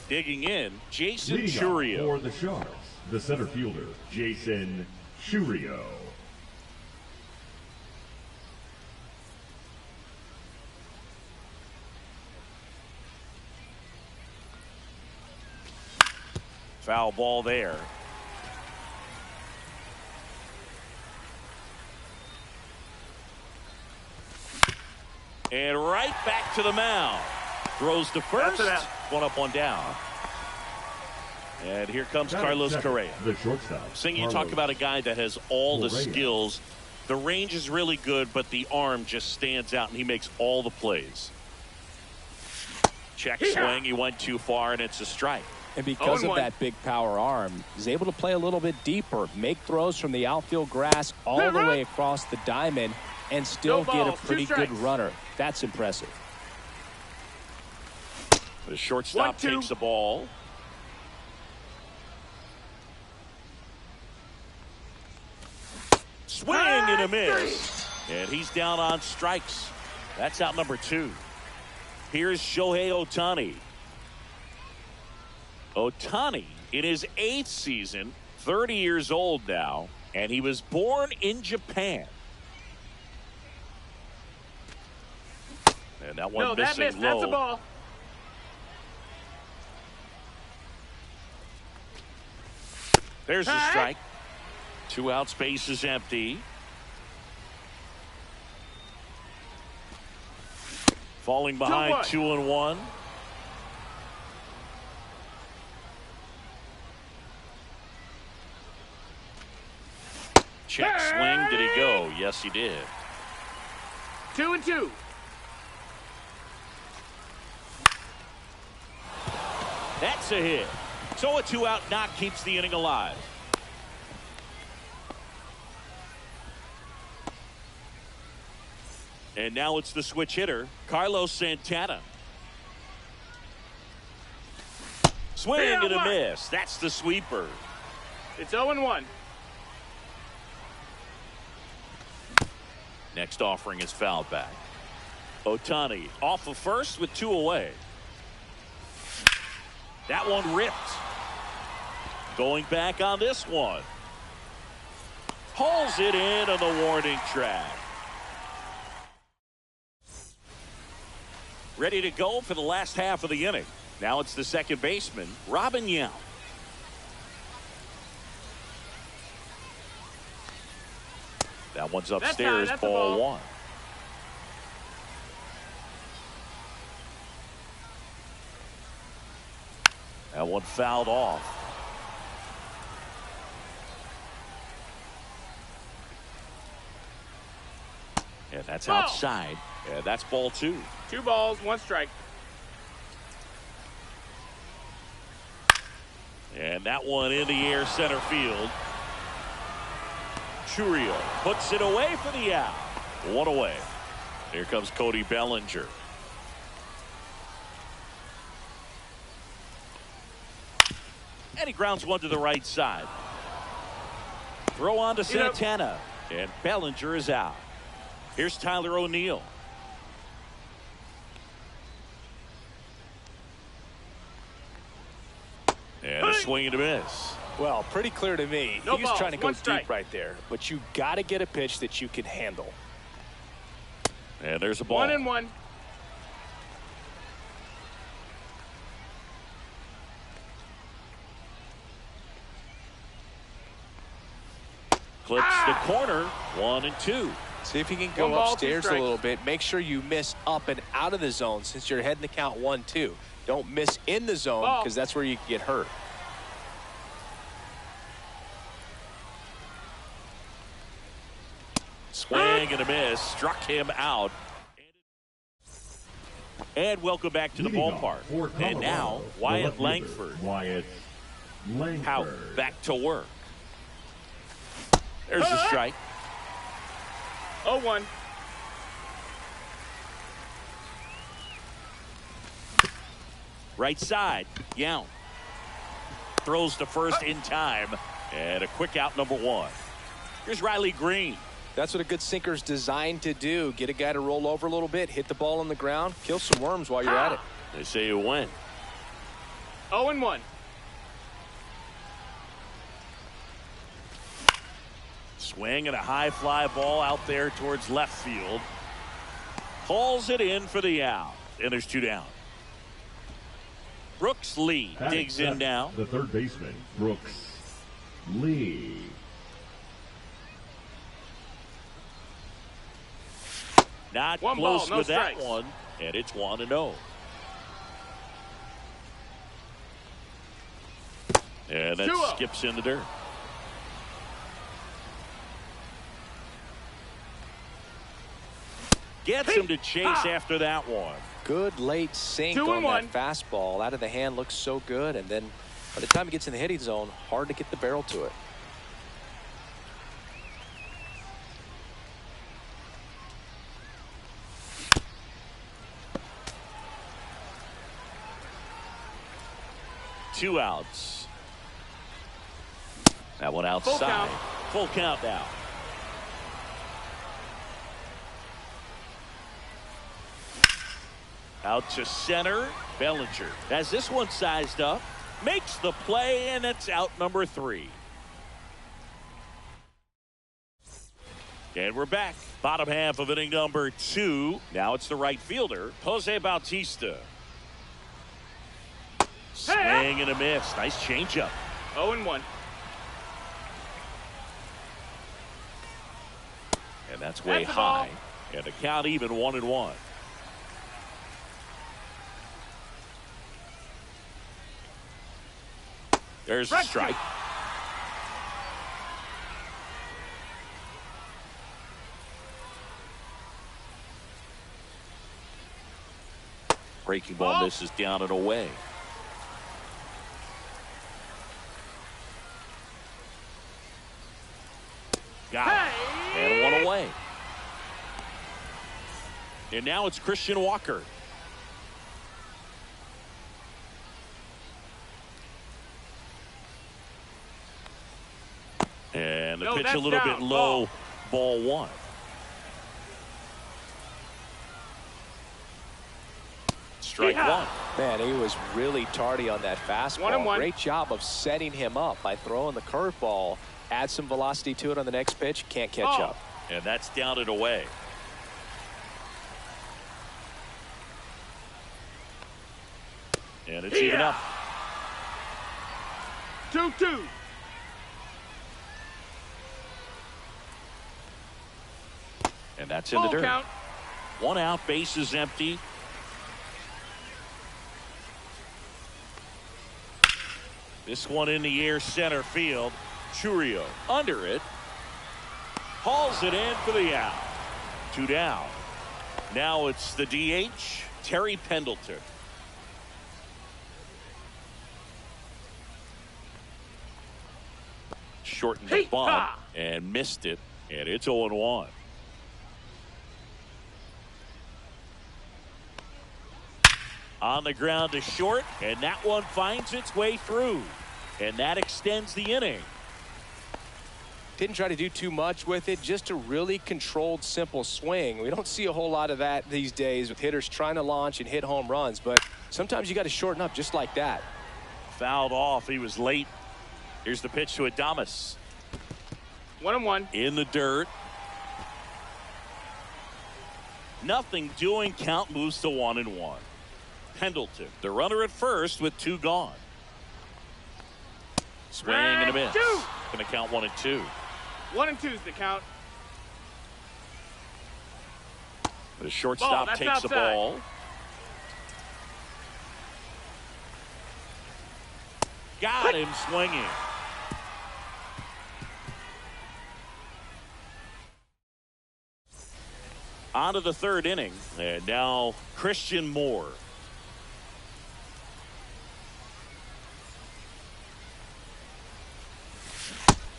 Digging in, Jason Leading Churio. for the Sharks, the center fielder, Jason Churio. Foul ball there. And right back to the mound. Throws to first. One up, one down. And here comes Carlos Correa. The shortstop. Singh, you talk about a guy that has all the skills. The range is really good, but the arm just stands out, and he makes all the plays. Check swing. He went too far, and it's a strike. And because of that big power arm, he's able to play a little bit deeper, make throws from the outfield grass all the way across the diamond, and still get a pretty good runner. That's impressive. The shortstop takes the ball. Swing and a miss. And he's down on strikes. That's out number 2. Here's Shohei Ohtani. Ohtani in his 8th season, 30 years old now, and he was born in Japan. And that one missing low. That's a ball. There's the strike. 2 out, space is empty. Falling behind 2-1. Check swing. Did he go? Yes, he did. 2-2. That's a hit. So a 2-out knock keeps the inning alive. And now it's the switch hitter, Carlos Santana. Swing and a miss. That's the sweeper. It's 0-1. Next offering is fouled back. Ohtani off of first with 2 away. That one ripped. Going back on this one. Pulls it in on the warning track. Ready to go for the last half of the inning. Now it's the second baseman, Robin Yount. That one's upstairs, ball 1. That one fouled off. And that's outside. And that's ball 2. 2 balls, 1 strike. And that one in the air center field. Churio puts it away for the out. 1 away. Here comes Cody Bellinger. And he grounds one to the right side. Throw on to Santana. And Bellinger is out. Here's Tyler O'Neill. And a swing and a miss. Well, pretty clear to me. No He's balls, trying to go 1 strike. deep right there. But you got to get a pitch that you can handle. And there's a ball. 1-1. Clips the corner. 1-2. See if you can go upstairs a little bit. Make sure you miss up and out of the zone since you're heading the count 1-2. Don't miss in the zone because that's where you can get hurt. Swing and a miss. Struck him out. And welcome back to the ballpark. And now Wyatt Langford. Wyatt Langford. Out back to work. There's a strike. 0-1. Right side. Yount throws to first in time. And a quick out, number 1. Here's Riley Green. That's what a good sinker's designed to do. Get a guy to roll over a little bit, hit the ball on the ground, kill some worms while you're at it. They say you win. 0-1. Swing and a high fly ball out there towards left field. Hauls it in for the out. And there's 2 down. Brooks Lee digs in now. The third baseman, Brooks Lee. Not One close ball, no with that strikes. one. And it's 1-0. And that 2-0. skips in the dirt. Gets him to chase after that one. Good late sink on that fastball. Out of the hand, looks so good. And then by the time he gets in the hitting zone, hard to get the barrel to it. Two outs. That one outside. Full count now. Out to center. Bellinger has this one sized up. Makes the play, and it's out number 3. And we're back. Bottom half of inning number 2. Now it's the right fielder, Jose Bautista. Swing and a miss. Nice changeup. 0-1. And that's way high. And the count even 1-1. There's a strike. Breaking ball misses down and away. Got it. And one away. And now it's Christian Walker. And the pitch a little bit low. Ball 1. Strike 1. Man, he was really tardy on that fastball. 1-1. Great job of setting him up by throwing the curveball. Add some velocity to it on the next pitch. Can't catch up. And that's down and away. And it's even up. 2-2. And that's in the dirt. Count. 1 out, base is empty. This one in the air, center field. Churio under it. Hauls it in for the out. 2 down. Now it's the DH, Terry Pendleton. Shortened the bunt and missed it. And it's 0-1. On the ground to short, and that one finds its way through. And that extends the inning. Didn't try to do too much with it, just a really controlled, simple swing. We don't see a whole lot of that these days with hitters trying to launch and hit home runs, but sometimes you got to shorten up just like that. Fouled off. He was late. Here's the pitch to Adames. 1-1. In the dirt. Nothing doing. Count moves to 1-1. Pendleton, the runner at first with 2 gone. Swing and a miss. Going to count 1-2. 1-2 is the count. The shortstop takes outside. the ball. Got him swinging. On to the 3rd inning. And now Christian Moore.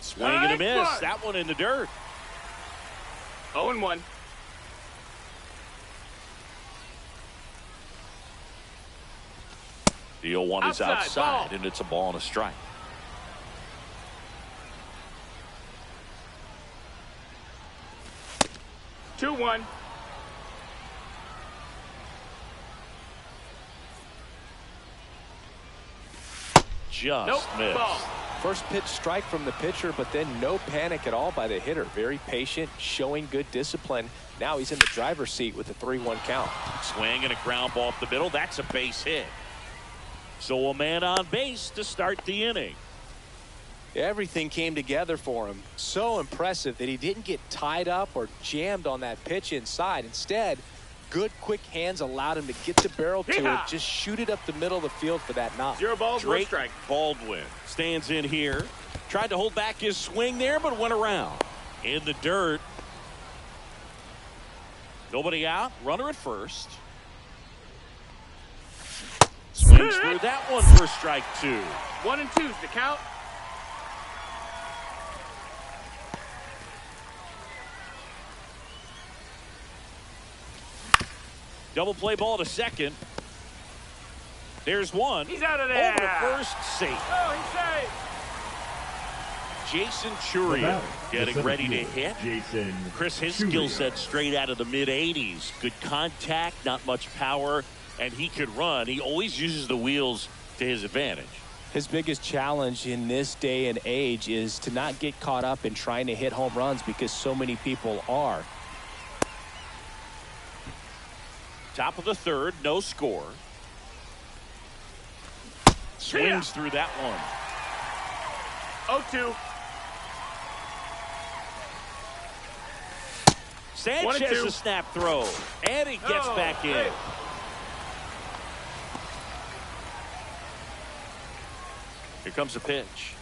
Swing and a miss. That one in the dirt. 0-1. The 0-1 is outside, and it's a ball and a strike. Two 1. just missed. Ball. First pitch strike from the pitcher, but then no panic at all by the hitter. Very patient, showing good discipline. Now he's in the driver's seat with a 3-1 count. Swing and a ground ball up the middle. That's a base hit. So a man on base to start the inning. Everything came together for him. So impressive that he didn't get tied up or jammed on that pitch inside. Instead, good quick hands allowed him to get the barrel to it, just shoot it up the middle of the field for that knock. 0 balls, 1 Drake strike. Baldwin stands in here. Tried to hold back his swing there, but went around. In the dirt. Nobody out. Runner at first. Swings through that one for strike 2. 1 and 2's the count. Double play ball to second. There's one. He's out of there. Over to first, safe. Oh, he's safe. Jason Churio getting ready to hit. Jason Chris, his Churio. skill set straight out of the mid-80s. Good contact, not much power, and he could run. He always uses the wheels to his advantage. His biggest challenge in this day and age is to not get caught up in trying to hit home runs because so many people are. Top of the third, no score. Swings through that one. 0-2. Sanchez a snap throw, and he gets back in. Hey. Here comes a pitch.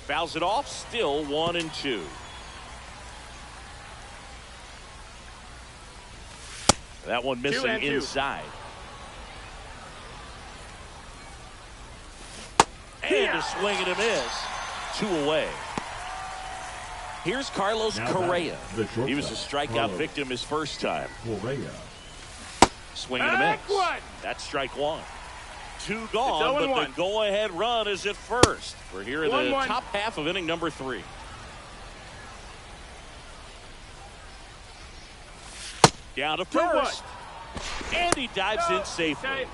Fouls it off, still 1-2. That one missing inside. And a swing and a miss. 2 away. Here's Carlos Correa. He was a strikeout victim his first time. Correa. Swing and a miss. That's strike 1. 2 gone, but the go-ahead run is at first. We're here in the top half of inning number 3. Down to first. And he dives in safely.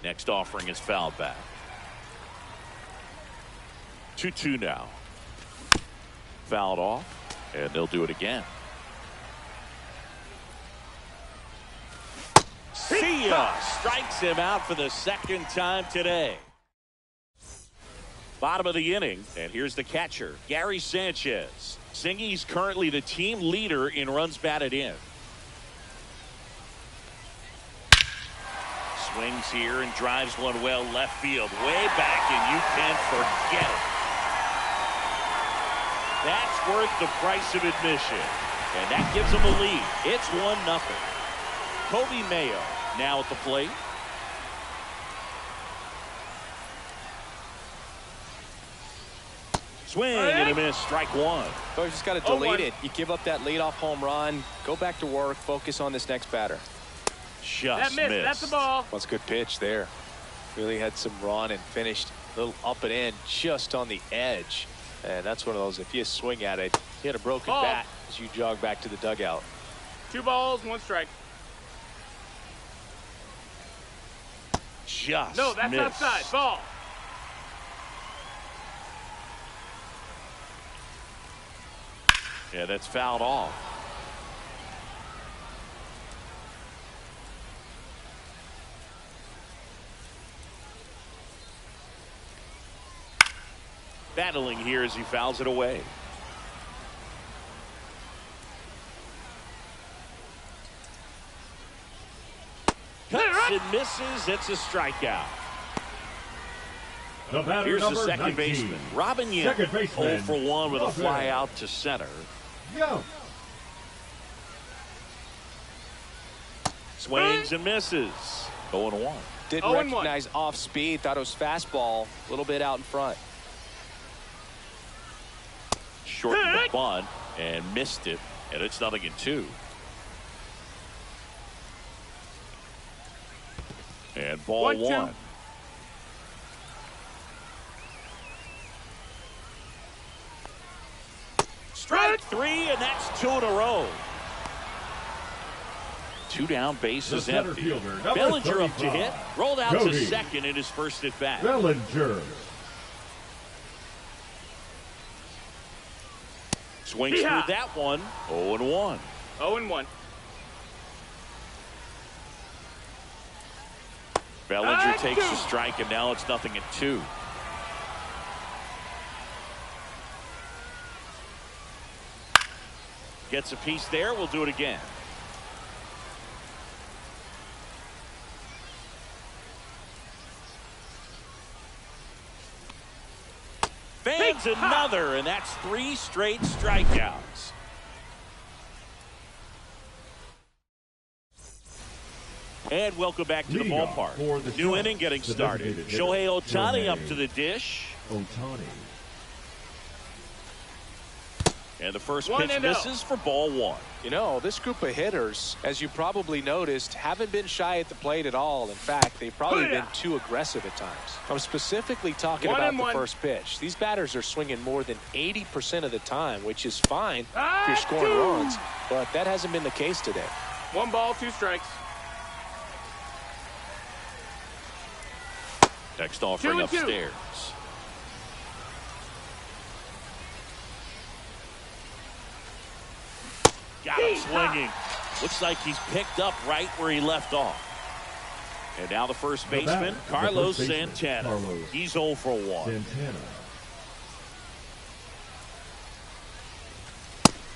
Next offering is fouled back. 2-2 now. Fouled off, and they'll do it again. See ya! Strikes him out for the second time today. Bottom of the inning, and here's the catcher, Gary Sanchez. Singy's currently the team leader in runs batted in. Swings here and drives one well left field, way back, and you can forget it. That's worth the price of admission, and that gives them a lead. It's 1-0. Kobe Mayo now at the plate. Swing and a miss, strike 1. So you just got to delete it. You give up that leadoff home run, go back to work, focus on this next batter. Just missed. missed. That's the ball. That's a good pitch there. Really had some run and finished a little up and in, just on the edge. And that's one of those, if you swing at it, you hit a broken bat as you jog back to the dugout. 2 balls, 1 strike. Just No, that's missed. outside. Ball. Yeah, that's fouled off. Battling here as he fouls it away. Cuts and misses. It's a strikeout. The batter, Here's the number second 19. baseman, Robin Yin. Second baseman, 0 for 1 with a Robin. fly out to center. Go. Swings and misses. 0-1. Didn't recognize off speed, thought it was fastball, a little bit out in front. Shortened the bunt and missed it, and it's 0-2. And ball 1. Strike 3, and that's 2 in a row. 2 down, base The is center empty. fielder, number Bellinger up to 35, hit. Rolled out to Cody second in his first at bat. Bellinger. Swings through that one. 0-1. 0-1. Bellinger takes a strike, and now it's 0-2. Gets a piece there. We'll do it again. Fans another, and that's 3 straight strikeouts. And welcome back to the ballpark. New inning getting started. Shohei Ohtani up to the dish. Ohtani. And the first pitch misses for ball 1. You know, this group of hitters, as you probably noticed, haven't been shy at the plate at all. In fact, they've probably been too aggressive at times. I'm specifically talking about the first pitch. These batters are swinging more than 80% of the time, which is fine if you're scoring runs, but that hasn't been the case today. 1 ball, 2 strikes. Next offering 2-2. upstairs. Got him swinging. Looks like he's picked up right where he left off. And now the first baseman, Carlos Santana. He's 0 for 1. Santana.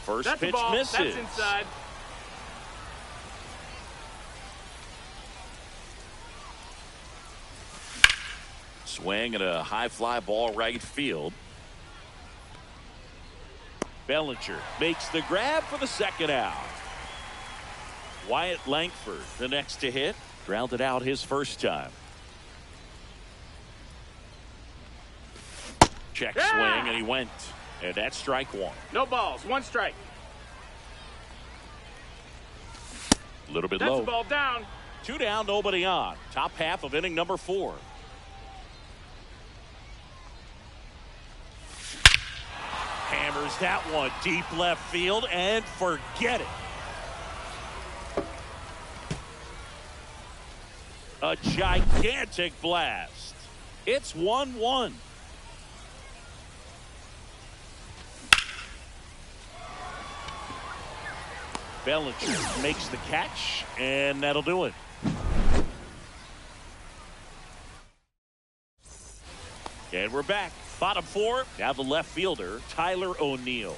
First That's pitch a ball. misses. That's inside. Swing and a high fly ball right field. Bellinger makes the grab for the second out. Wyatt Langford, the next to hit, grounded out his first time. Check swing, and he went. And that's strike 1. No balls, 1 strike. A little bit That's low. a ball down. 2 down, nobody on. Top half of inning number 4. Hammers that one deep left field and forget it. A gigantic blast. It's 1-1. Bellinger makes the catch, and that'll do it. And we're back. Bottom 4. Now the left fielder, Tyler O'Neill.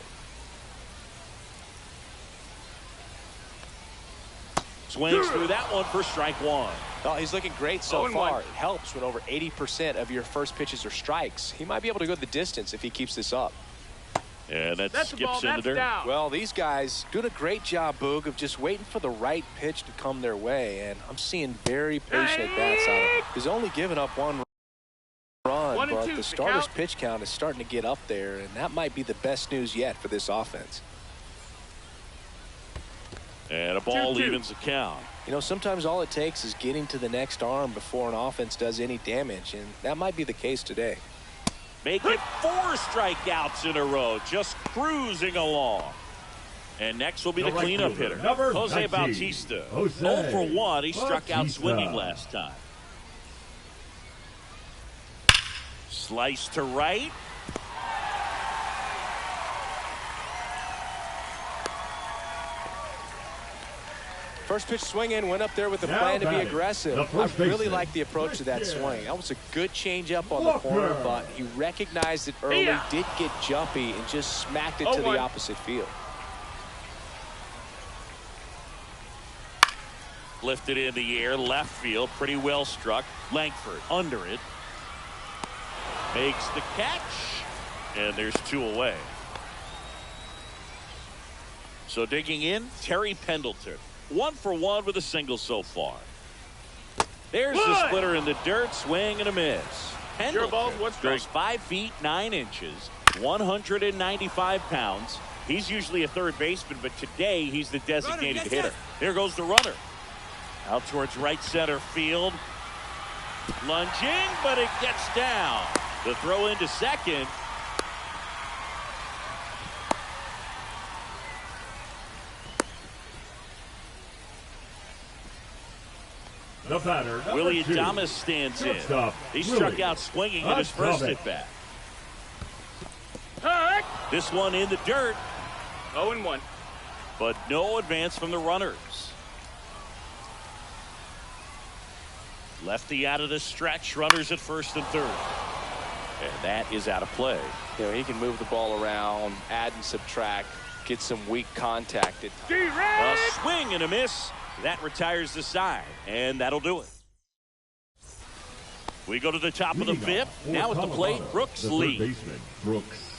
Swings through that one for strike 1. Oh, he's looking great so far. It helps when over 80% of your first pitches are strikes. He might be able to go the distance if he keeps this up. And that That's skips in the dirt. Down. Well, these guys doing a great job, Boog, of just waiting for the right pitch to come their way. And I'm seeing very patient at-bats out of him. He's only given up 1 run, but the starter's pitch count is starting to get up there, and that might be the best news yet for this offense. And a ball 2-2. evens the count. You know, sometimes all it takes is getting to the next arm before an offense does any damage, and that might be the case today. Make it 4 strikeouts in a row, just cruising along. And next will be the cleanup hitter, Jose 19. Bautista. Jose 0 for 1. He struck out Bautista. swinging last time. Slice to right. First pitch swinging, went up there with a Now plan to be batting, aggressive. the I first really baseman, like the approach to that Christian swing. That was a good changeup on Walker. the corner, but he recognized it early, did get jumpy, and just smacked it to the opposite field. Lifted in the air, left field, pretty well struck. Langford under it. Makes the catch, and there's 2 away. So digging in, Terry Pendleton. 1 for 1 with a single so far. There's the splitter in the dirt, swing and a miss. Pendleton goes 5 feet 9 inches, 195 pounds. He's usually a third baseman, but today he's the designated hitter. There goes the runner. Out towards right center field. Lunging, but it gets down. The throw into second. The batter, number Willie 2. Adames stands in. Shortstop, He struck Willie out swinging in his first Adames. at-bat. Hurt. This one in the dirt, 0-1. but no advance from the runners. Lefty out of the stretch, runners at first and third. And that is out of play. You know, he can move the ball around, add and subtract, get some weak contact at times. A swing and a miss. That retires the side, and that'll do it. We go to the top of the Leading off fifth. for Now at the Colorado, plate, Brooks the Lee. third baseman, Brooks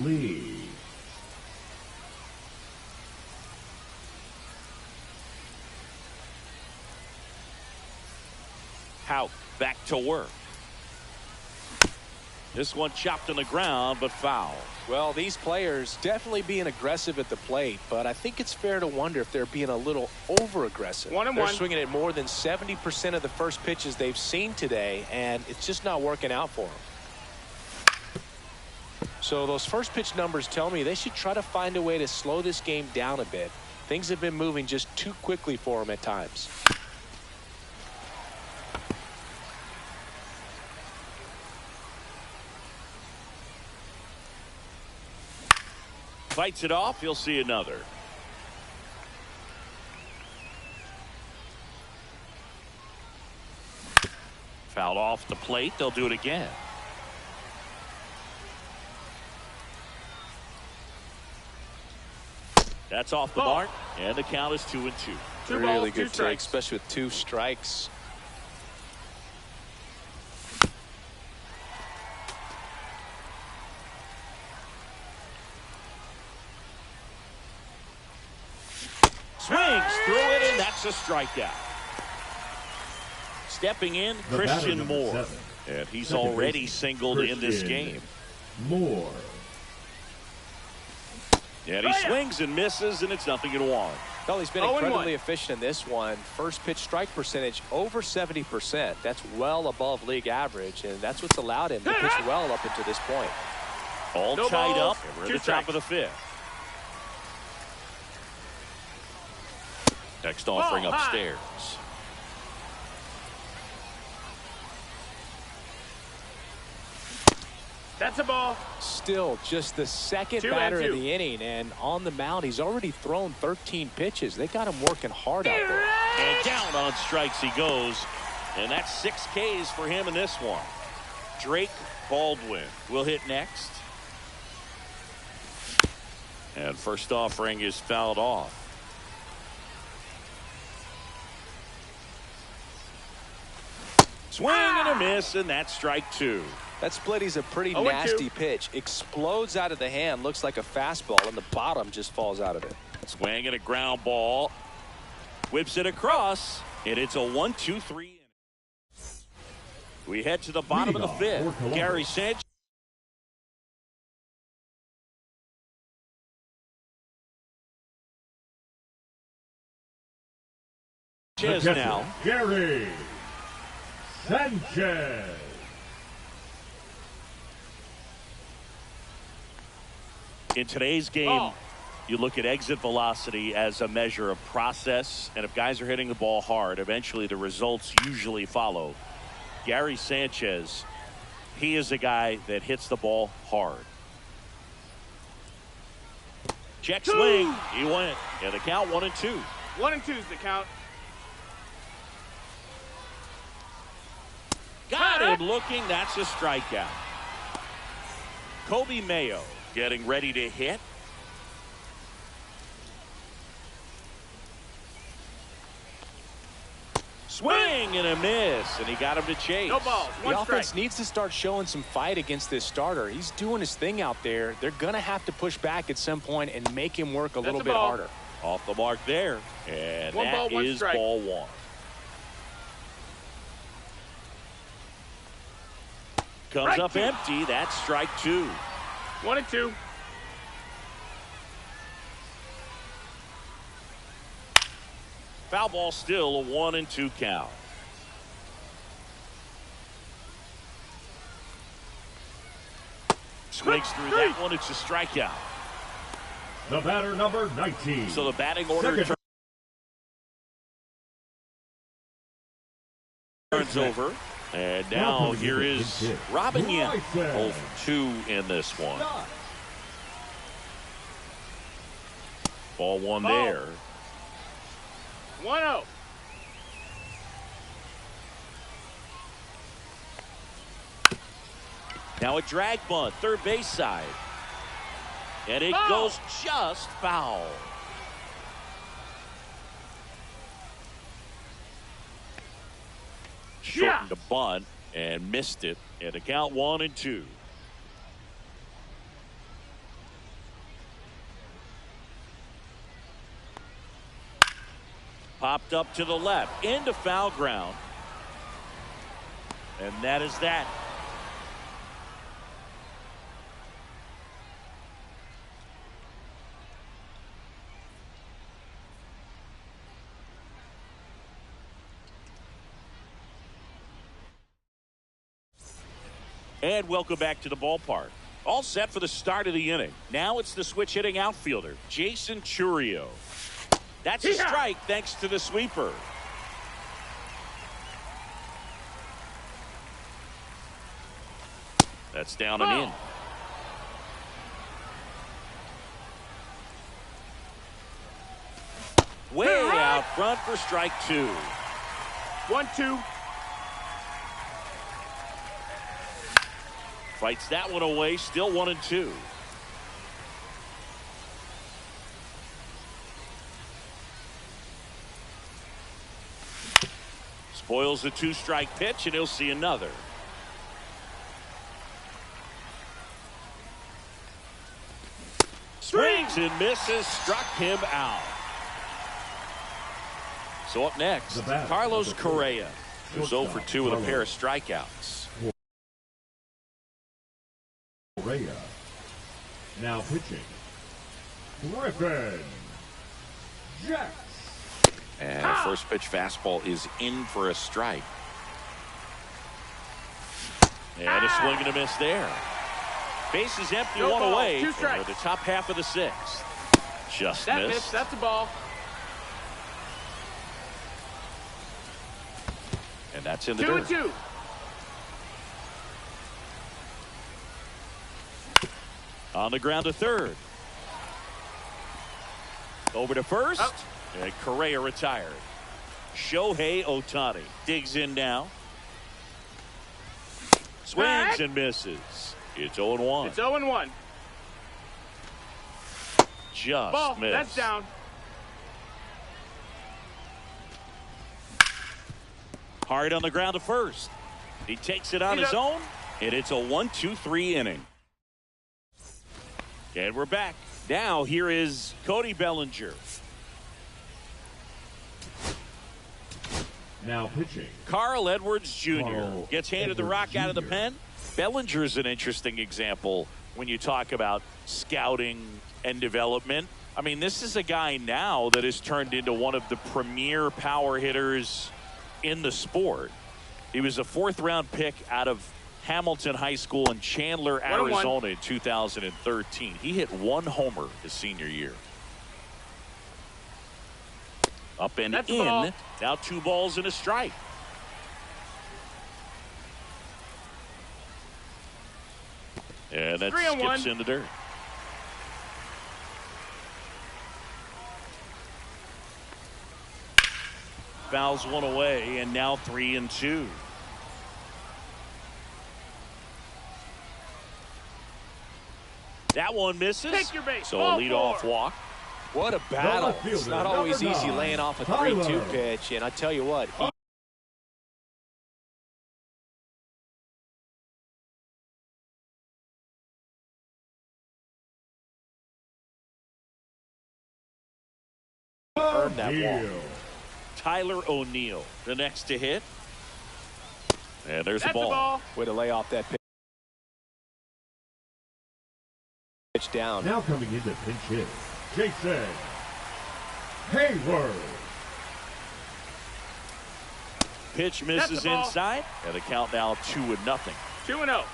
Lee. Houck back to work. This one chopped on the ground, but foul. Well, these players definitely being aggressive at the plate, but I think it's fair to wonder if they're being a little over-aggressive. 1-1. They're swinging at more than 70% of the first pitches they've seen today, and it's just not working out for them. So those first pitch numbers tell me they should try to find a way to slow this game down a bit. Things have been moving just too quickly for them at times. Fights it off. You'll see another. Fouled off the plate. They'll do it again. That's off the mark, and the count is 2-2. Two Really balls, good two take, strikes. especially with 2 strikes. Swings through it, and that's a strikeout. Stepping in, The batter, Christian number Moore. 7. And he's Second already baseman, singled in this Christian game. Moore. And he swings and misses, and it's 0-1. Well, he's been 0-1. incredibly efficient in this one. First pitch strike percentage over 70%. That's well above league average, and that's what's allowed him to pitch well up until this point. All No tied balls, up, and we're at two the top strikes. of the fifth. Next offering Ball high. upstairs. That's a ball. Still just the second 2-2. batter of the inning, and on the mound, he's already thrown 13 pitches. They got him working hard out there. And down on strikes he goes. And that's 6 Ks for him in this one. Drake Baldwin will hit next. And first offering is fouled off. Swing and a miss, and that's strike 2. That split is a pretty 0-2. nasty pitch. Explodes out of the hand, looks like a fastball, and the bottom just falls out of it. Swing and a ground ball. Whips it across, and it's a 1-2-3. We head to the bottom of the Leading off fifth. for Columbus. Gary Sanchez. The catcher, Now. Gary Sanchez. In today's game, Ball. you look at exit velocity as a measure of process, and if guys are hitting the ball hard, eventually the results usually follow. Gary Sanchez, he is a guy that hits the ball hard. Check swing, he went, and the count 1-2. 1-2 is the count. Got him looking, that's a strikeout. Kobe Mayo getting ready to hit. Swing and a miss, and he got him to chase. No balls. The One offense strike. needs to start showing some fight against this starter. He's doing his thing out there. They're going to have to push back at some point and make him work a little a bit ball. harder. Off the mark there, and One that ball, one is strike. ball 1. Comes Right up to- empty. That's strike 2. 1-2. Foul ball still, a 1-2 count. Swings through that one. It's a strikeout. The batter, number 19. So the batting order Second innings over. And now here is Robin Yen, 0 for 2 in this one. Ball one there. 1-0. Now a drag bunt, third base side. And it goes just foul. Shortened the bunt and missed it. And a count 1-2. Popped up to the left into foul ground. And that is that. And welcome back to the ballpark. All set for the start of the inning. Now it's the switch hitting outfielder, Jason Chourio. That's a strike thanks to the sweeper. That's down and in. Way out front for strike 2. 1-2. Fights that one away, still 1-2. Spoils the 2-strike pitch, and he'll see another. Swings and misses, struck him out. So up next, Carlos Correa, who's 0 for 2 with a pair of strikeouts. Correa. Now pitching, Griffin Jacks. And the first pitch fastball is in for a strike. And a swing and a miss there. Base is empty, No one ball, away. 2 strikes. Over the top half of the 6th. Just That missed. missed. That's a ball. And that's in the dirt. 2-2. On the ground to third. Over to first. And Correa retired. Shohei Ohtani digs in now. Swings and misses. It's 0-1. It's 0-1. Just Ball. missed. That's down. Hard on the ground to first. He takes it on his own, and it's a 1-2-3 inning. And we're back. Now here is Cody Bellinger. Now pitching, Carl Edwards Jr. Carl gets handed the Edwards rock out of the Jr. pen. Bellinger's an interesting example when you talk about scouting and development. I mean, this is a guy now that has turned into one of the premier power hitters in the sport. He was a 4th-round pick out of Hamilton High School in Chandler, Arizona in 2013. He hit 1 homer his senior year. Up and That's a in. ball. Now 2 balls and a strike. And that 3-1. skips in the dirt. Fouls one away, and now 3-2. That one misses. Take your base. So Ball a leadoff 4. walk. What a battle. left fielder, It's not always number easy 9, laying off a Tyler. 3-2 pitch. And I tell you what, he earned that walk. O'Neal. Tyler O'Neill, the next to hit. And there's That's the a ball. ball. Way to lay off that pitch down. Now coming into pinch hit, Jason Hayward. Pitch misses That's the ball. inside, and the count now 2-0. 2-0.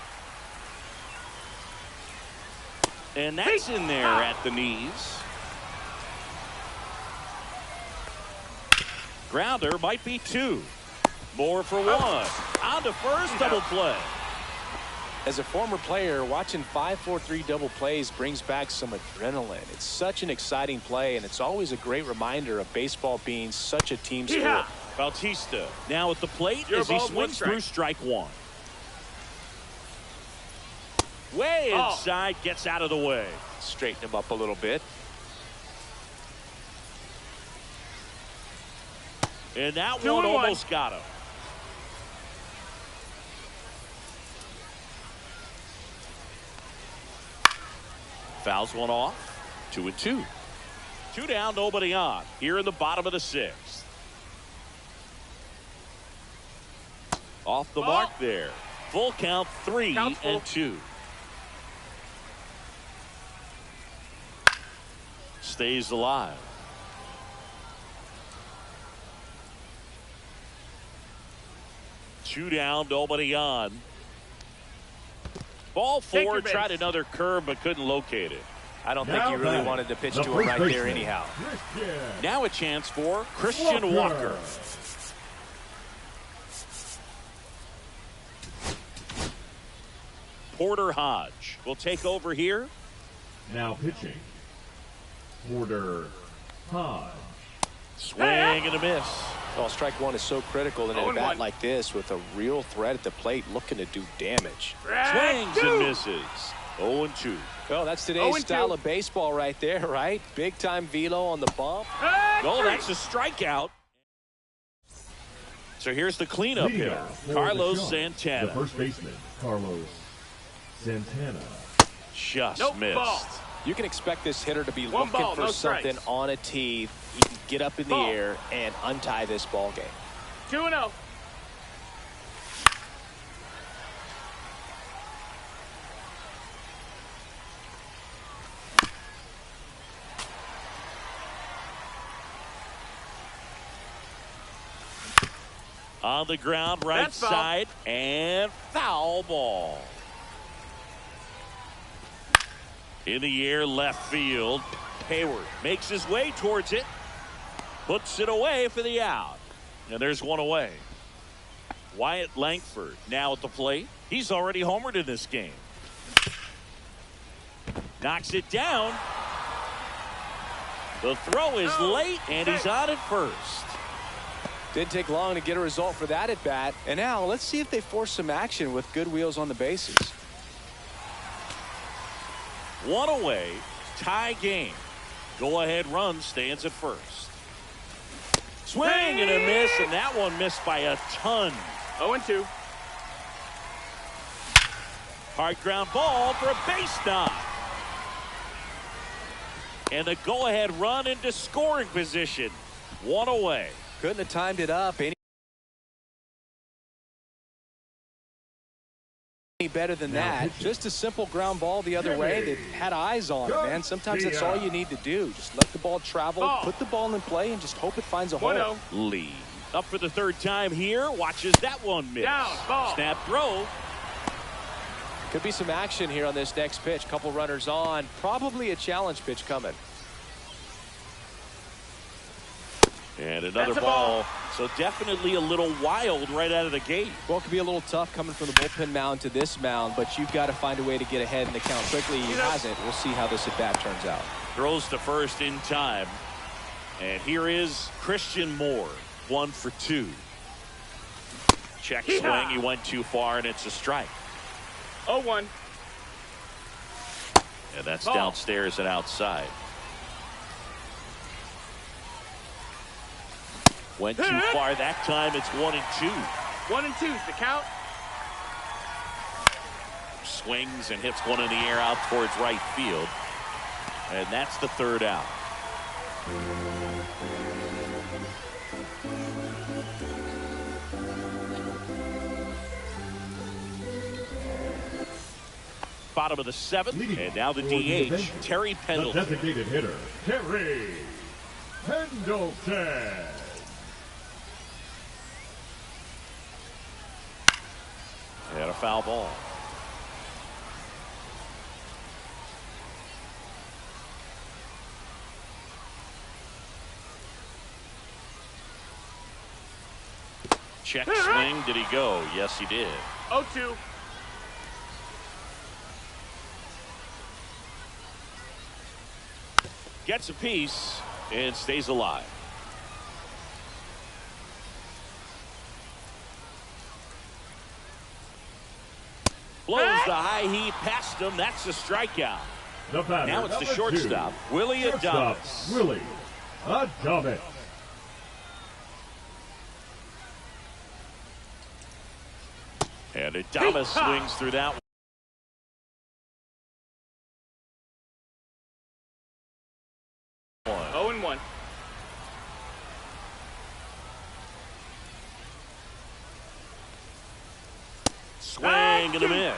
And that's in there at the knees. Grounder might be 2. More for one. On to first, double play. As a former player, watching 5-4-3 double plays brings back some adrenaline. It's such an exciting play, and it's always a great reminder of baseball being such a team sport. Yeah. Bautista now at the plate as he swings through strike one. Way inside, gets out of the way. Straighten him up a little bit. And that one almost got him. Fouls one off. 2-2. 2 down, nobody on. Here in the bottom of the 6th. Off the mark there. Full count, 3-2. Stays alive. Two down, nobody on. Ball 4, tried another curve but couldn't locate it. I don't think he really wanted to pitch to him right there anyhow. Now a chance for Christian Walker. Porter Hodge will take over here. Now pitching, Porter Hodge. Swing and a miss. Well, strike one is so critical in a bat like this with a real threat at the plate looking to do damage. Swings and misses. 0-2. Well, that's today's style of baseball right there, right? Big time velo on the bump. No, that's a strikeout. So here's the cleanup hitter, Carlos Santana. The first baseman, Carlos Santana. Just missed. Ball. You can expect this hitter to be looking for something on a tee. He can get up in the air and untie this ball game. 2-0. On the ground, right side, and foul ball. In the air, left field. Hayward makes his way towards it. Puts it away for the out. And there's one away. Wyatt Langford now at the plate. He's already homered in this game. Knocks it down. The throw is late, and he's on at first. Didn't take long to get a result for that at bat. And now let's see if they force some action with good wheels on the bases. One away, tie game. Go ahead run stands at first. Swing and a miss, and that one missed by a ton. 0-2. Hard ground ball for a base knock. And the go ahead run into scoring position. One away. Couldn't have timed it up any better than that. Just a simple ground ball the other way that had eyes on it, man. Sometimes that's all you need to do. Just let the ball travel, put the ball in play, and just hope it finds a hole. Lee up for the third time here. Watches that one miss. Snap throw. Could be some action here on this next pitch. Couple runners on. Probably a challenge pitch coming. And another ball. So definitely a little wild right out of the gate. Well, it could be a little tough coming from the bullpen mound to this mound, but you've got to find a way to get ahead in the count quickly. He hasn't. We'll see how this at bat turns out. Throws to first in time. And here is Christian Moore. 1 for 2. Check swing. He went too far, and it's a strike. 0-1. And that's downstairs and outside. Went too far that time. It's 1-2. 1-2's the count. Swings and hits one in the air out towards right field. And that's the third out. Bottom of the 7th. And now the DH, Terry Pendleton. The designated hitter, Terry Pendleton. And a foul ball. Check swing. Did he go? Yes, he did. 0-2. Gets a piece and stays alive. Blows the high heat past him. That's a strikeout. The batter, Now it's the number shortstop, 2. Willie Shortstop, Adames. Willie Adames. And Adames swings through that one. 0-1. Swing and a miss.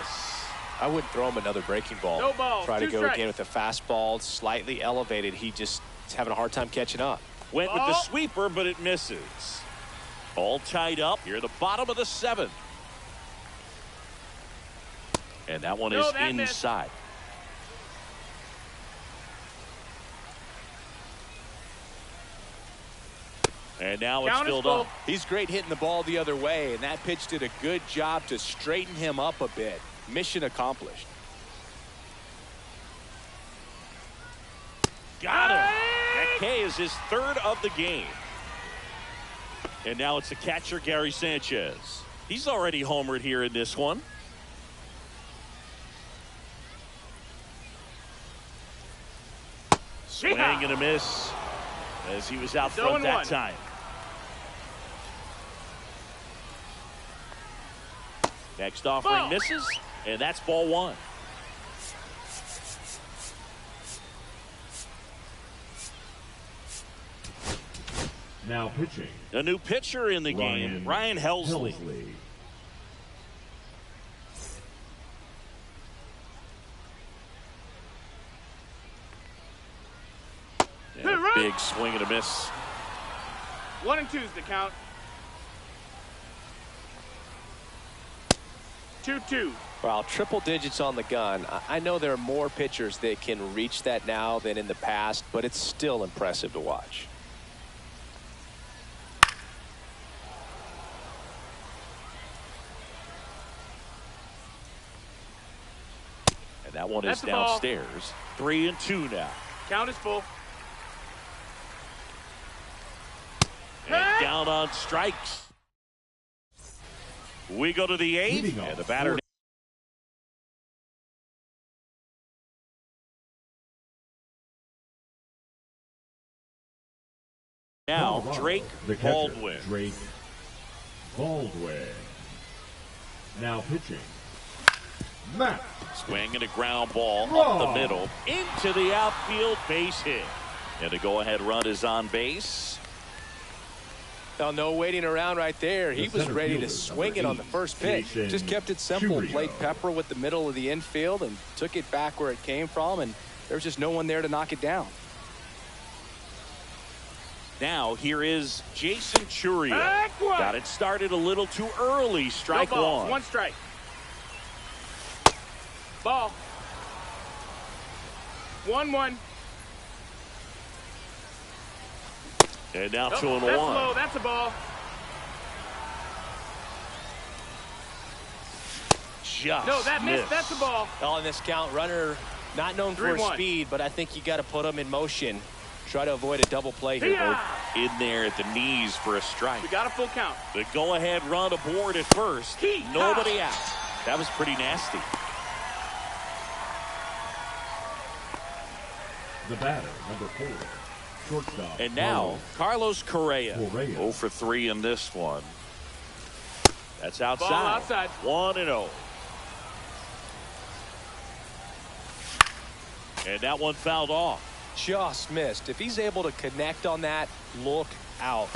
I wouldn't throw him another breaking ball. No ball, Try to 2 go strikes. again with a fastball, slightly elevated. He just is having a hard time catching up. Went with the sweeper, but it misses. All tied up here at the bottom of the 7th. And that one is that missed. inside. And now it's Count is filled full. up. He's great hitting the ball the other way, and that pitch did a good job to straighten him up a bit. Mission accomplished. Got him. That K is his 3rd of the game. And now it's the catcher, Gary Sanchez. He's already homered here in this one. Swing and a miss as he was out front that 0-1. time. Next offering misses, and that's ball 1. Now pitching, A new pitcher in the game, Ryan Helsley. And a big swing and a miss. 1-2 is the count. 2-2. Well, triple digits on the gun. I know there are more pitchers that can reach that now than in the past, but it's still impressive to watch. And that one That's is the ball. downstairs. 3-2 now. Count is full. And down on strikes. We go to the 8th, Leading and the off, batter. Now, Drake the catcher, Baldwin. Drake Baldwin. Now pitching, Matt. Swing and a ground ball Raw. up the middle into the outfield, base hit. And the go-ahead run is on base. Now, no waiting around right there. He The was center ready to fielder, swing it number on the 8, first pitch. Jason Just kept it simple. Churio. Played pepper with the middle of the infield and took it back where it came from, and there was just no one there to knock it down. Now, here is Jason Churio. Back one. Got it started a little too early. Strike No balls, 1. 1 strike. Ball. 1-1. And now Nope, 2 and that's 1. low. That's a ball. Just No, that missed. missed. That's a ball. On this count, runner not known for 3-1. speed, but I think you got to put him in motion. Try to avoid a double play here, Bird. In there at the knees for a strike. We got a full count. The go-ahead run aboard at first. Nobody out. That was pretty nasty. The batter, number 4, shortstop. And now, Carlos Correa. Correa. 0 for 3 in this one. That's outside. Ball outside. 1-0. And that one fouled off. Just missed. If he's able to connect on that, look out.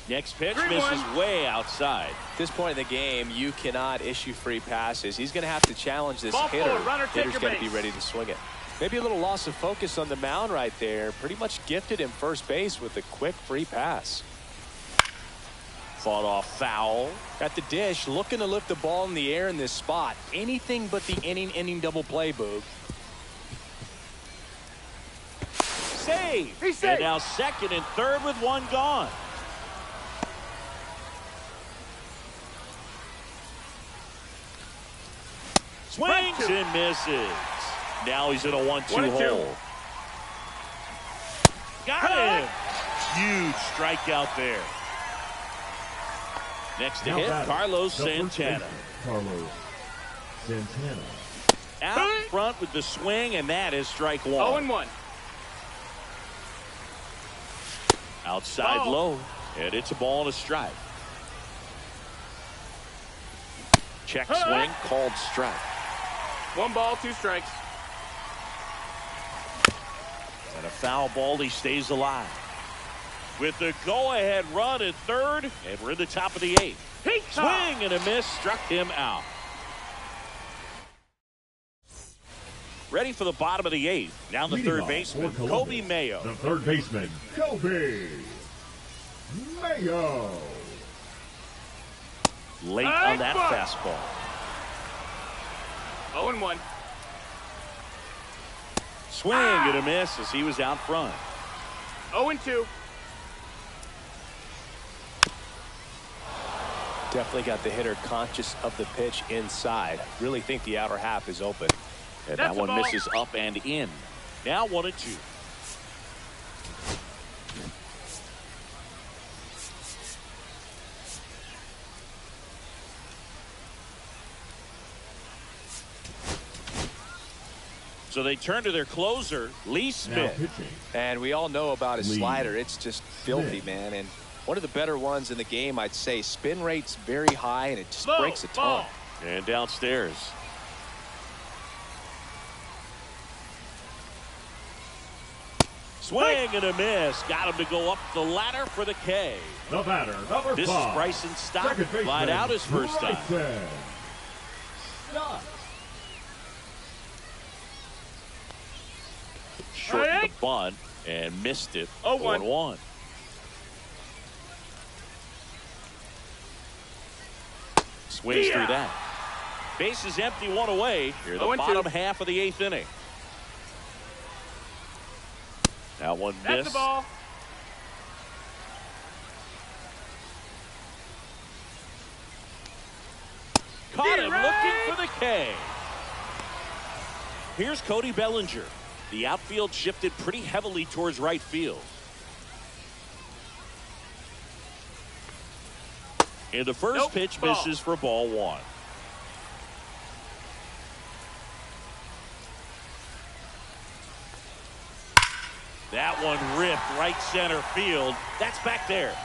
Next pitch 3-1. misses way outside. At this point in the game, you cannot issue free passes. He's going to have to challenge this Ball hitter. forward, runner, take Hitter's your got to be base. ready to swing it. Maybe a little loss of focus on the mound right there. Pretty much gifted him first base with a quick free pass. Fought off foul. At the dish, looking to lift the ball in the air in this spot. Anything but the inning double play, Boog. Save. He's safe. And now second and third with one gone. Swings and misses. Now he's in a 1-2 hole. Got him. Huge strikeout there. Next to Now hit, batting, Carlos the first Santana. baseman, Carlos Santana. Out in front with the swing, and that is strike one. 0-1. Outside Ball. low, and it's a ball and a strike. Check swing, called strike. 1 ball, 2 strikes. And a foul ball, he stays alive. With the go-ahead run at third, and we're in the top of the 8th. Swing and a miss, struck him out. Ready for the bottom of the 8th. Now the Leading third off baseman, for Kobe Columbus, Mayo. The third baseman, Kobe Mayo. Late on that fastball. 0-1. Swing and a miss as he was out front. 0-2. Definitely got the hitter conscious of the pitch inside. Really think the outer half is open. And That's that a one ball. misses up and in. Now 1-2. So they turn to their closer, Lee Now Smith. pitching. And we all know about his Lee slider. It's just filthy, Smith. man. And one of the better ones in the game, I'd say. Spin rate's very high, and it just breaks a ton. Ball. And downstairs. Swing and a miss. Got him to go up the ladder for the K. The batter, number This is 5. Bryson Stott. Second baseman, Flied out his first time. Bryson Stott. Shortened the bunt and missed it. 0-1. 1-1. Swings through that. Bases empty, 1 away. Here the 0-2. bottom half of the 8th inning. That one That's missed. the ball. Caught him Right. looking for the K. Here's Cody Bellinger. The outfield shifted pretty heavily towards right field. And the first Nope, pitch ball. misses for ball 1. That one ripped right center field. That's back there.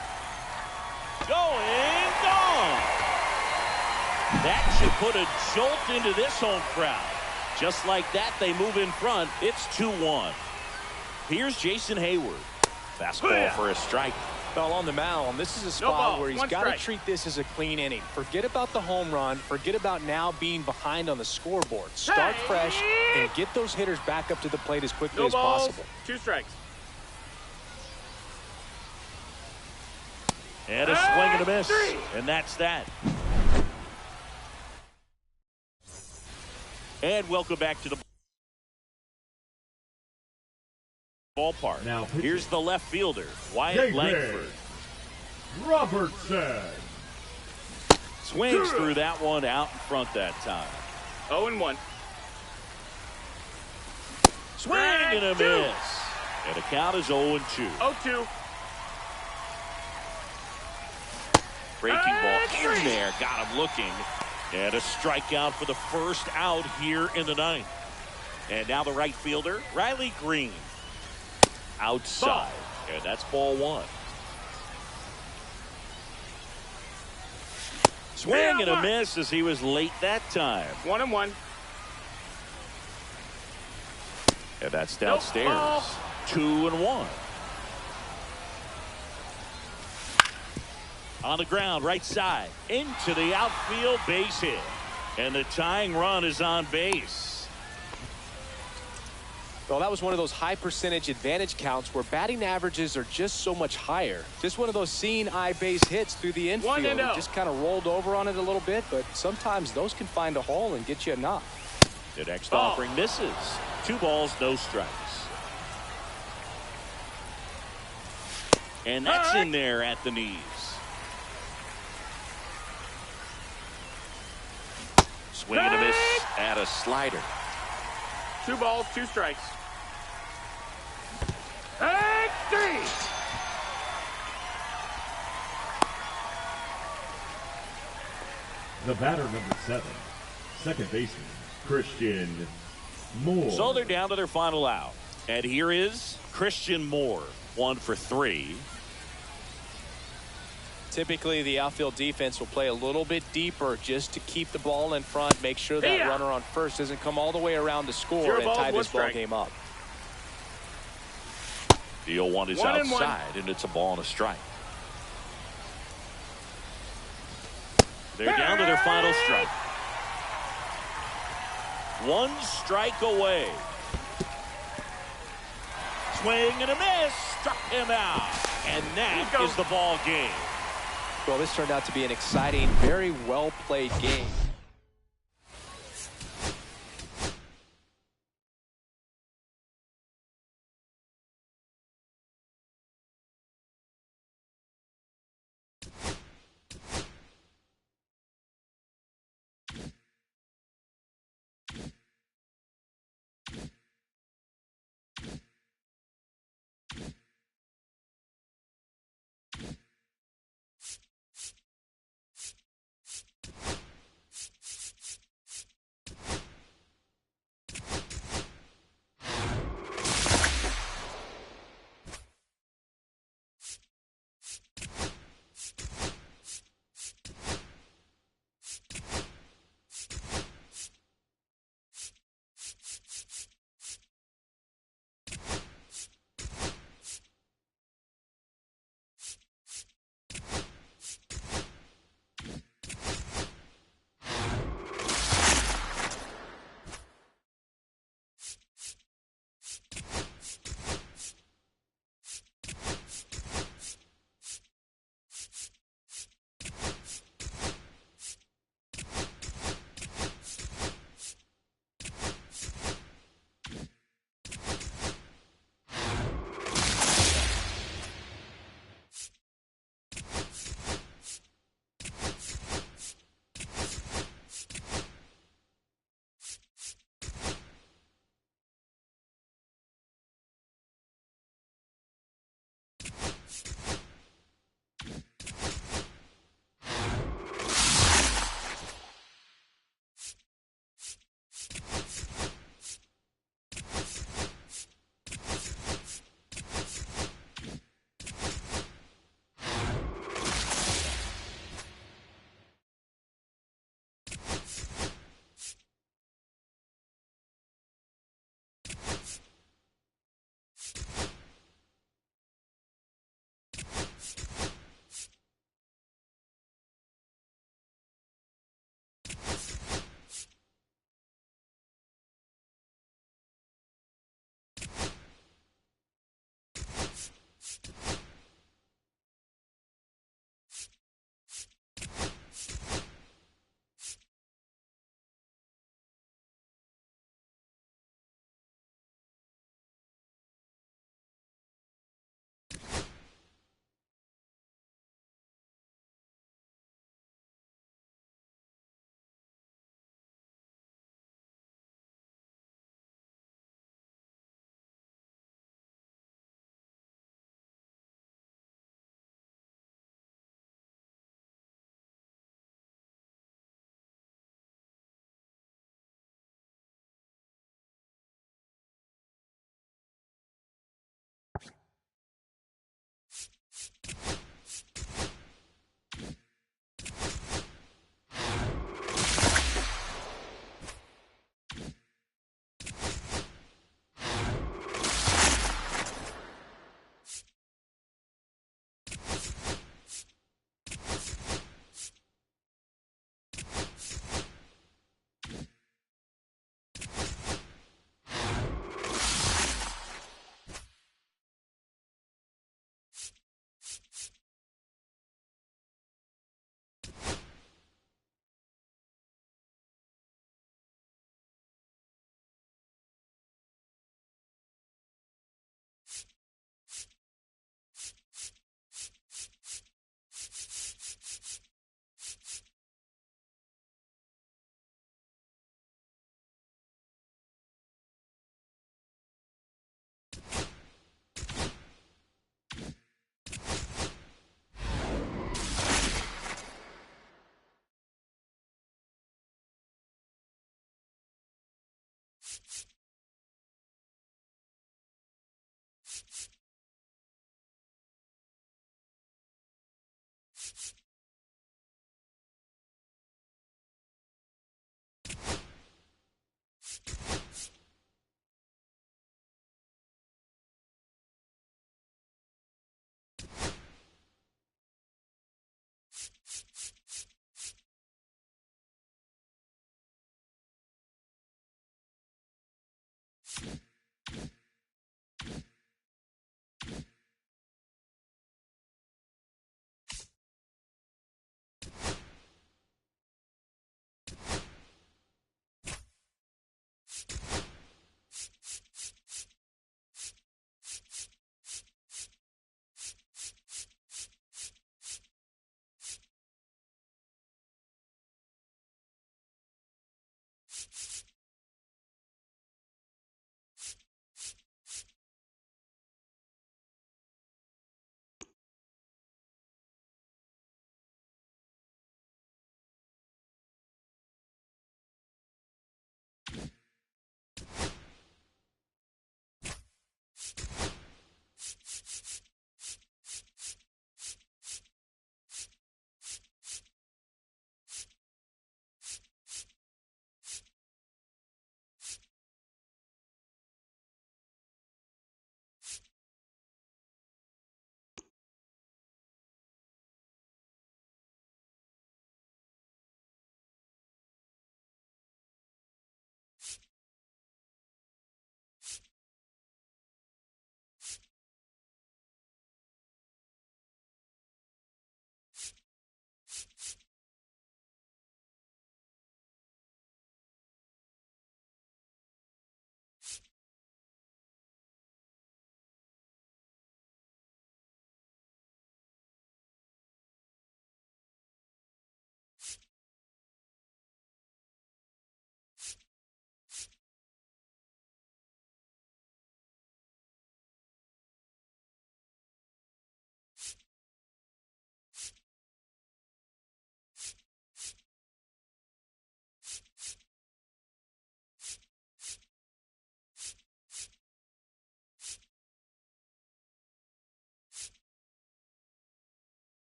Going, gone. That should put a jolt into this home crowd. Just like that, they move in front. It's 2-1. Here's Jason Hayward. Fastball for a strike. Well, on the mound, this is a spot ball, where he's 1 got to strike. treat this as a clean inning. Forget about the home run. Forget about now being behind on the scoreboard. Start fresh and get those hitters back up to the plate as quickly No as balls, possible. 2 strikes. And a swing and a miss. And that's that. And welcome back to the ballpark. Now pitching. Here's the left fielder, Wyatt J.J. Langford. Robertson. Swings through that one out in front that time. 0-1. Swing and a miss. And the count is 0-2. 0-2. Breaking ball in there. Got him looking. And a strikeout for the first out here in the 9th. And now the right fielder, Riley Green. Outside. And that's ball 1. Swing and a miss as he was late that time. 1-1. And that's downstairs. ball. 2-1. On the ground, right side. Into the outfield, base hit. And the tying run is on base. Well, that was one of those high percentage advantage counts where batting averages are just so much higher. Just one of those seeing eye base hits through the infield. He just kind of rolled over on it a little bit, but sometimes those can find a hole and get you a knock. The next offering misses. 2 balls, no strikes. And that's in there at the knees. Swing and a miss at a slider. 2 balls, 2 strikes. And 3. The batter number 7, second baseman, Christian Moore. So they're down to their final out. And here is Christian Moore, 1 for 3. Typically, the outfield defense will play a little bit deeper just to keep the ball in front, make sure that runner on first doesn't come all the way around to score and tie this ball game up. The 0-1 is outside, and it's a ball and a strike. They're down to their final strike. 1 strike away. Swing and a miss. Struck him out. And that is the ball game. Well, this turned out to be an exciting, very well-played game.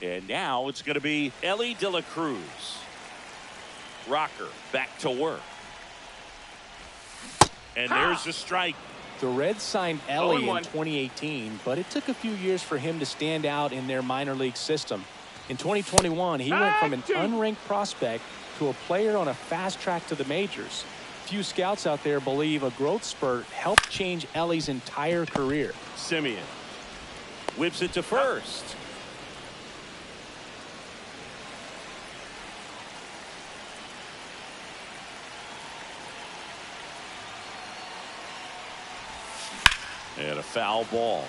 And now it's going to be Ellie De La Cruz. Rocker back to work. And there's a strike. The Reds signed Ellie in 0-1. 2018, but it took a few years for him to stand out in their minor league system. In 2021, he went from an unranked prospect to a player on a fast track to the majors. Few scouts out there believe a growth spurt helped change Ellie's entire career. Simeon whips it to first. And a foul ball.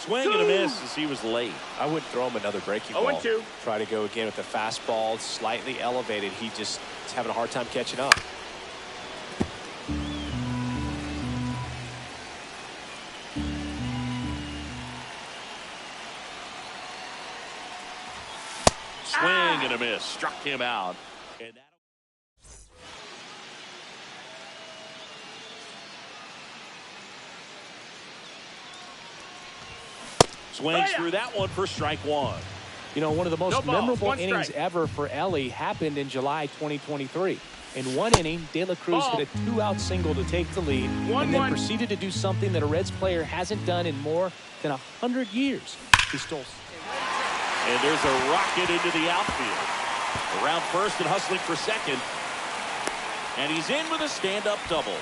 Swing and a miss as he was late. I wouldn't throw him another breaking ball. 0-2. Try to go again with the fastball, slightly elevated. He just is having a hard time catching up. Swing and a miss. Struck him out. And that swings through that one for strike one. You know, one of the most No balls, memorable one innings strike. ever for Ellie happened in July 2023. In one inning, De La Cruz Ball. hit a two-out single to take the lead, and then 1-1. proceeded to do something that a Reds player hasn't done in more than 100 years. He stole. And there's a rocket into the outfield. Around first and hustling for second. And he's in with a stand-up double.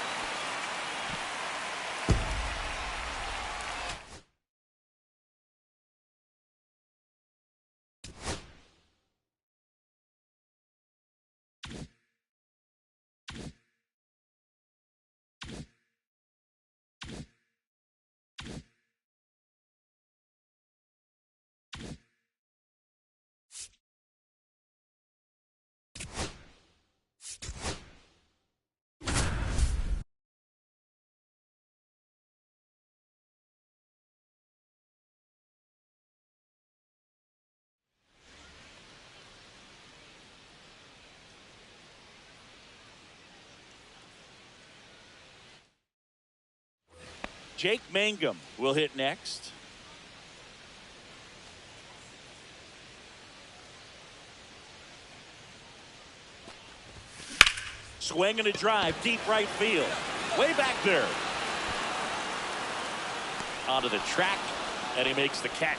Jake Mangum will hit next. Swing and a drive, deep right field. Way back there. Onto the track, and he makes the catch.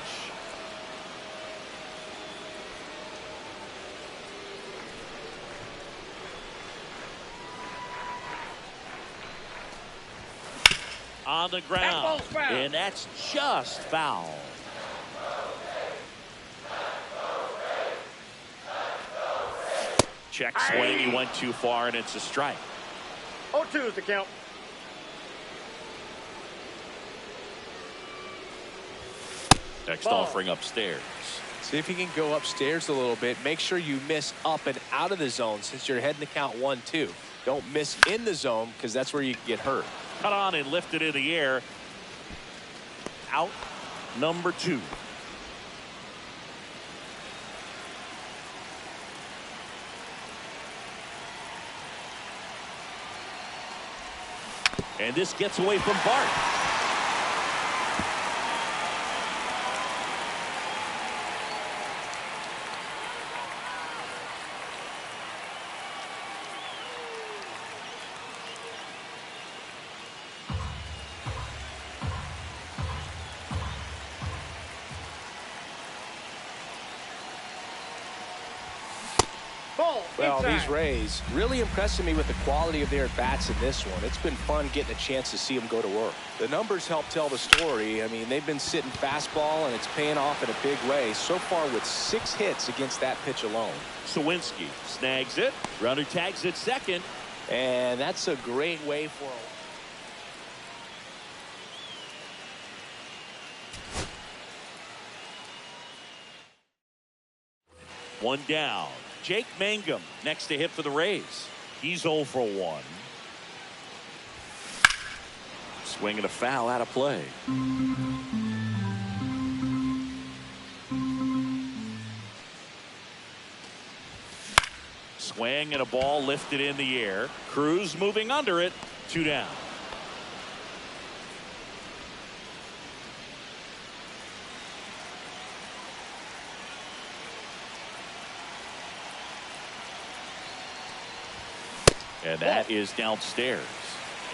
On the ground, and that's just foul. Check swing, he went too far, and it's a strike. 0-2 is the count. Next Ball. offering upstairs. See if you can go upstairs a little bit. Make sure you miss up and out of the zone since you're heading to count 1-2. Don't miss in the zone because that's where you can get hurt. Cut on and lifted in the air. Out number 2. And this gets away from Bart. Well, these Rays really impressing me with the quality of their at-bats in this one. It's been fun getting a chance to see them go to work. The numbers help tell the story. I mean, they've been sitting fastball, and it's paying off in a big way so far with 6 hits against that pitch alone. Sawinski snags it. Runner tags at second. And that's a great way for One down. Jake Mangum next to hit for the Rays. He's 0 for 1. Swing and a foul out of play. Swing and a ball lifted in the air. Cruz moving under it. 2 down. And that is downstairs.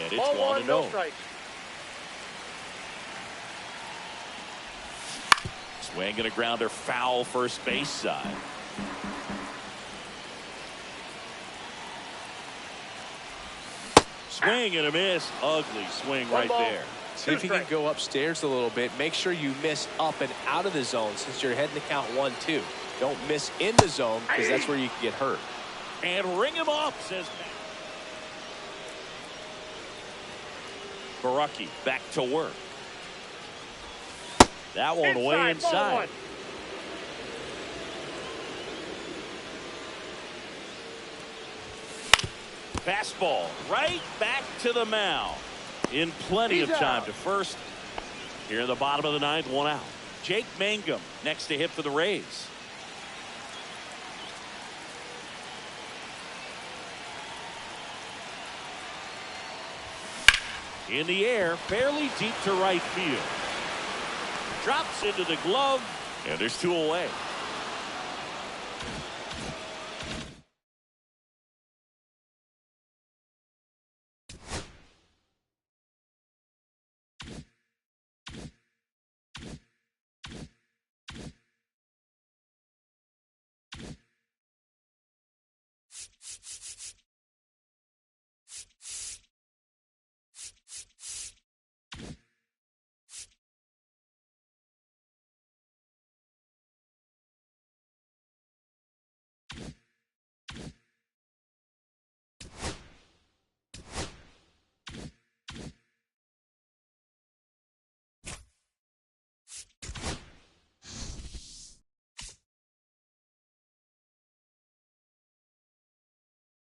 And it's Ball 1, 1-0. no strike. Swing and a grounder foul first base side. Swing and a miss. Ugly swing right there. See if you can go upstairs a little bit. Make sure you miss up and out of the zone since you're heading to count 1-2. Don't miss in the zone because that's where you can get hurt. And ring him up, says Matt. Baraki back to work. That one way inside. Fastball right back to the mound. In plenty of time to first. Here in the bottom of the ninth, 1 out. Jake Mangum next to hit for the Rays. In the air, fairly deep to right field. Drops into the glove, and there's 2 away.